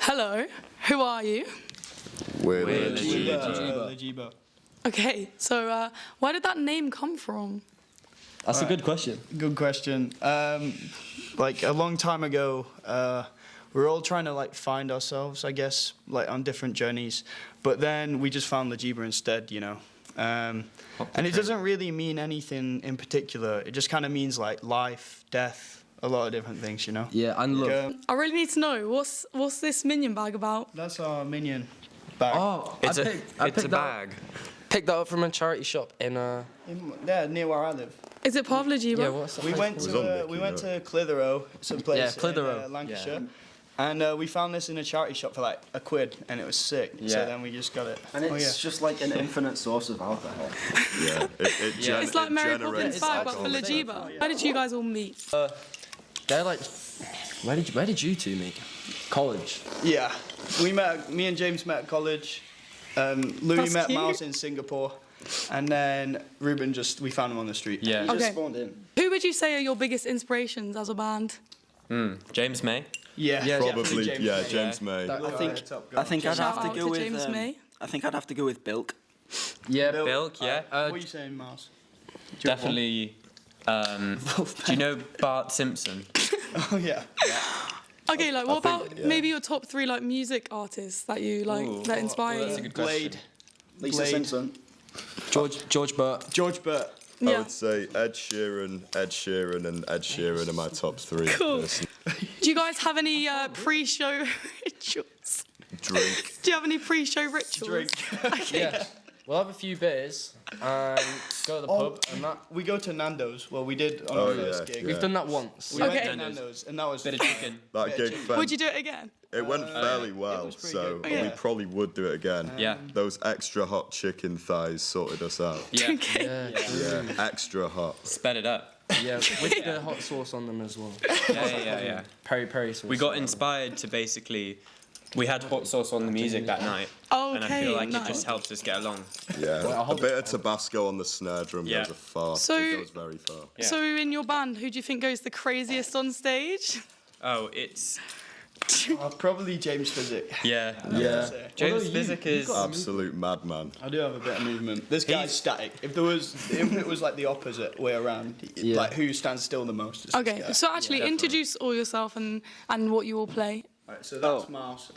Hello, who are you? We're the Jiba. Okay, so where did that name come from? That's a good question. Good question. Like a long time ago, we were all trying to like find ourselves, I guess, like on different journeys. But then we just found the Jiba instead, you know. And it doesn't really mean anything in particular. It just kind of means like life, death, a lot of different things, you know. Yeah, and love. I really need to know, what's this minion bag about? That's our minion bag. Oh, It's I a picked that- bag. Picked that up from a charity shop in Yeah, near where I live. Is it part of the Jiba? yeah, what's that We place went called? to Clitheroe, some place Yeah, Clitheroe. in Lancashire. And we found this in a charity shop for like £1, and it was sick. So Yeah. then we just got it. And it's just like an infinite source of alcohol. Yeah, It's like Mary Poppins generates bag, but for alcohol. the Jiba. Where did you guys all meet? They're like, where did you two meet? College. Yeah, me and James met at college. Louis That's met cute. Miles in Singapore, and then Ruben we found him on the street. Yeah. He just Okay. spawned in. Who would you say are your biggest inspirations as a band? James May. Yeah, Yeah, Probably, James yeah, May. James May. I think I'd Shout have out to go to with. James May. I think I'd have to go with Bilk. Yeah, Bilk, yeah. What are you saying, Miles? Definitely. Do you know Bart Simpson? Oh yeah. Okay, like what about think- yeah. maybe your top 3 like music artists that you like Ooh. that inspire Well, that's a you? good question. Blade, Lisa Blade. Simpson. George Burt. George Burt. I Yeah. would say Ed Sheeran, and Ed Sheeran are my top 3. Cool. personally. Do you guys have any pre-show rituals? Drink. Do you have any pre-show rituals? Drink. Okay. Yeah. We'll have a few beers and go to the pub and that. We go to Nando's. Well, we did on Oh, our first yeah, gig. We've done that once. We went Okay. to Nando's, and that was Bit of chicken. That gig Would you do it again? it went fairly well, was pretty so good. Okay. we probably would do it again. Yeah. Those extra hot chicken thighs sorted us out. Yeah. Okay. Yeah. Yeah, extra hot. Sped it up. Yeah, with the hot sauce on them as well. Yeah. Peri sauce. We got inspired to basically. We had hot sauce on the music that night, and I Okay, feel like nice. it just helps us get along. Yeah, I'll a hold bit of Tabasco on the snare drum Yeah. goes a far. So- it goes very far. Yeah. So in your band, who do you think goes the craziest on stage? Oh, it's probably James Physic. yeah. Yeah. James Physic is. Absolute madman. I do have a bit of movement. This guy's static. If it was like the opposite way around, Yeah. like who stands still the most? It's this Okay, guy. so actually introduce all yourself and what you all play. Right, so that's Miles.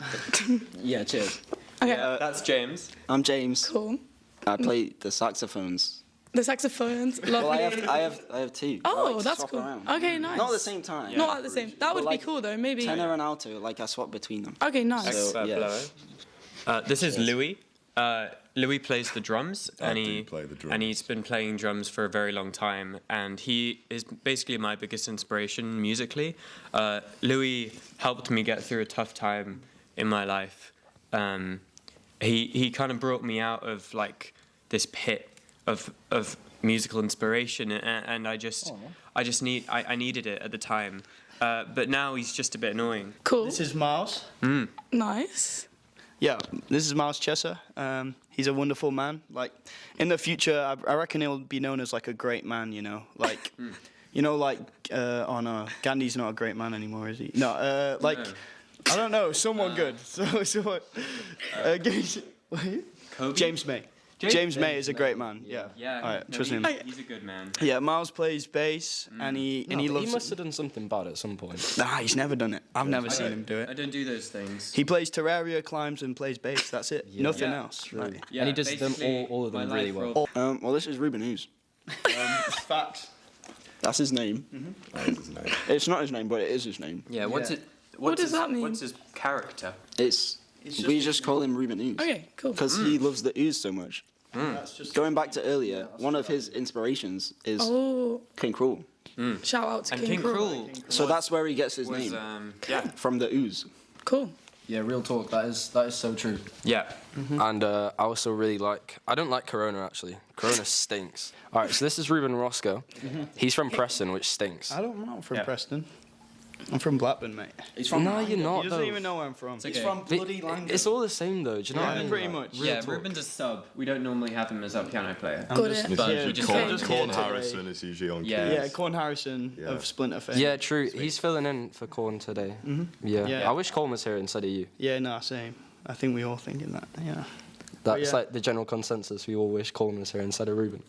Yeah, cheers. Okay, That's James. I'm James. cool. I play the saxophones. The saxophones, lovely. Well, I have two. I Oh, like to that's swap cool. around. Okay, nice. Not at the same time. Not at the same. That would But be like cool though. Maybe. Tenor and alto, like I swap between them. Okay, nice. So- yeah. This is Louis. Louis plays the drums, I and do play the drums. and he's been playing drums for a very long time, and he is basically my biggest inspiration musically. Louis helped me get through a tough time in my life. He kind of brought me out of like this pit of musical inspiration, and I needed it at the time. But now he's just a bit annoying. Cool. This is Miles. Nice. Yeah, this is Miles Chesser. He's a wonderful man. Like in the future, I reckon he'll be known as like a great man. You know, like you know, like oh no, Gandhi's not a great man anymore, is he? No, like I don't know, someone good. So Kobe? James May. James May is a great man. Yeah. Yeah, All right, no, trust him. he's a good man. Yeah, Miles plays bass, and he He loves. must have done something bad at some point. Nah, he's never done it. I've never seen him do I it. don't do those things. He plays Terraria, climbs, and plays bass. That's it. Nothing Yeah. else, really. Yeah, And he does them basically, all of them my really life well. role- Well, this is Ruben Hughes. Facts. That's his name. That is his name. It's not his name, but it is his name. Yeah, what's Yeah. it? What does his, that mean? What's his character? We just call him Ruben Hughes. Okay, cool. Because he loves the ooze so much. That's just. Going back to earlier, one of his inspirations is Oh, King Cruel. shout out to And King Cruel. Cruel So that's where he gets his was name, yeah, from the ooze. Cool. Yeah, real talk. That is so true. yeah. And I also really I don't like Corona actually. Corona stinks. All right, so this is Ruben Roscoe. He's from Preston, which stinks. I don't know from Yeah. Preston. I'm from Blackburn, mate. He's from. No, you're He not. doesn't Though. even know where I'm from. He's from But bloody Langdon. it's all the same though. Do you know what I Yeah, mean? pretty Like, much. real Yeah, talk. Ruben's a sub. We don't normally have him as our piano player. Got just- it. It's But usually he just Corn, came Corn today. Harrison is usually on Yeah. keys. Yeah, Corn Harrison Yeah. of Splinter fame. Yeah, true. He's filling in for Corn today. Yeah. Yeah. I wish Corn was here instead of you. Yeah, no, same. I think we all thinking that. Yeah. That's yeah. like the general consensus. We all wish Corn was here instead of Ruben.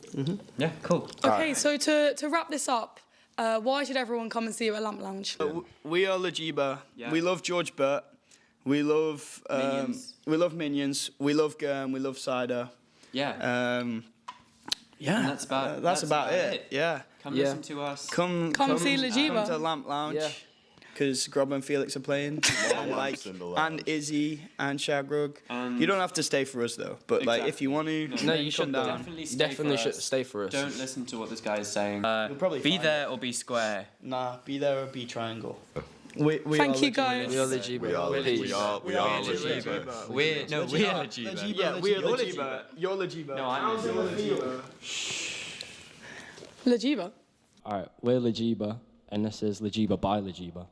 Yeah, cool. Okay, so to wrap this up, why should everyone come and see you at Lamp Lounge? We are Jiba. Yeah. We love George Burt. We love Minions. We love Minions. We love Gurm. We love Cider. Yeah. Yeah, And that's about- that's that's about about it. it. Yeah, Come Yeah. listen to us. come see Jiba. Come to Lamp Lounge. Yeah. Because Grob and Felix are playing, and like, in the lounge. and Izzy and Shagrug. And- You don't have to stay for us though, but like if you want to, No, then you come should down. Definitely stay Definitely for should us. stay for us. Don't listen to what this guy is saying. probably be find there or be square. Nah, be there or be triangle. We Thank are you, legit guys. We are the Jiba. We are, Peace. we are, we are legit. We're Yeah, we are Legiba. You're Legiba. No, I'm Legiba. Lajiba. Alright, we're Lajiba, and this is Lajiba by Lajiba.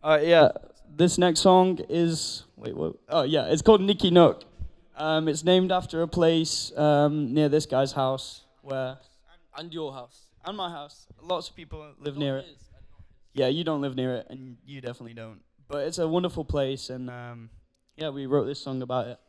Yeah, this next song is wait, what? Oh yeah, it's called Nicky Nook. It's named after a place near this guy's house where And your house. and my house. Lots of people live near it. Yeah, you don't live near it, and you definitely don't. But it's a wonderful place, and yeah, we wrote this song about it.